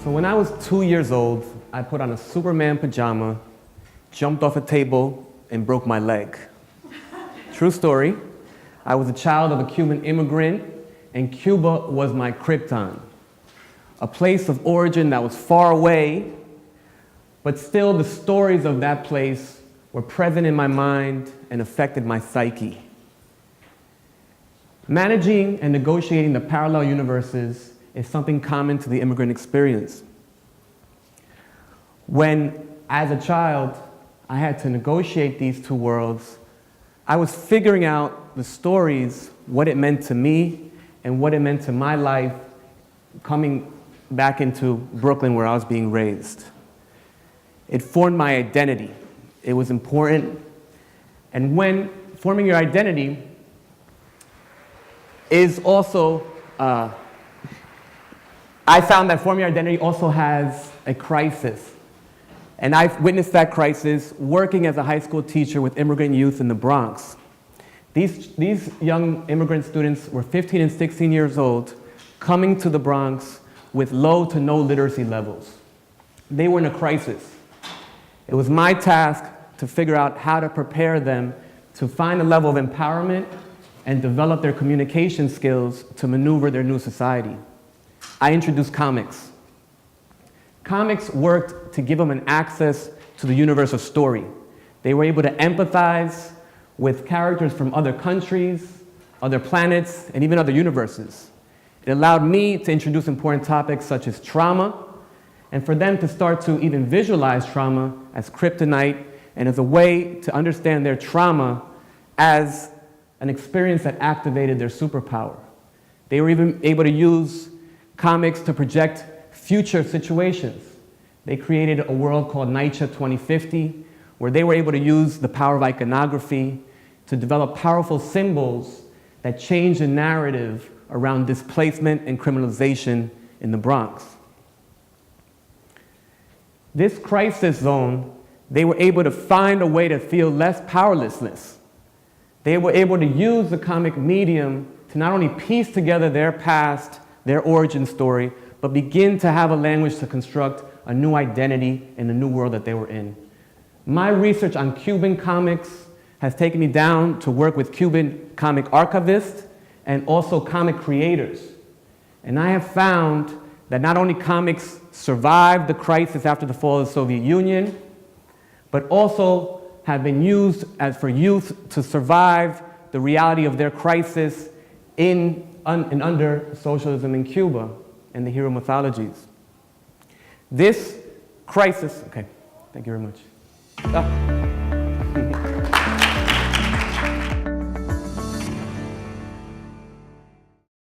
So when I was 2 years old, I put on a Superman pajama, jumped off a table, and broke my leg. True story. I was a child of a Cuban immigrant, and Cuba was my Krypton. A place of origin that was far away, but still the stories of that place were present in my mind and affected my psyche. Managing and negotiating the parallel universes is something common to the immigrant experience. When, as a child, I had to negotiate these two worlds, I was figuring out the stories, what it meant to me, and what it meant to my life coming back into Brooklyn where I was being raised. It formed my identity. It was important. And when forming your identity is also, I found that forming your identity also has a crisis. And I've witnessed that crisis working as a high school teacher with immigrant youth in the Bronx. These young immigrant students were 15 and 16 years old, coming to the Bronx with low to no literacy levels. They were in a crisis. It was my task to figure out how to prepare them to find a level of empowerment and develop their communication skills to maneuver their new society. I introduced comics. Comics worked to give them an access to the universe of story. They were able to empathize with characters from other countries, other planets, and even other universes. It allowed me to introduce important topics such as trauma, and for them to start to even visualize trauma as kryptonite and as a way to understand their trauma as an experience that activated their superpower. They were even able to use comics to project future situations. They created a world called NYCHA 2050, where they were able to use the power of iconography to develop powerful symbols that change the narrative around displacement and criminalization in the Bronx. This crisis zone, they were able to find a way to feel less powerlessness. They were able to use the comic medium to not only piece together their past, their origin story, but begin to have a language to construct a new identity in the new world that they were in. My research on Cuban comics has taken me down to work with Cuban comic archivists and also comic creators. And I have found that not only comics survived the crisis after the fall of the Soviet Union, but also have been used as for youth to survive the reality of their crisis in under socialism in Cuba and the hero mythologies. This crisis, okay, thank you very much.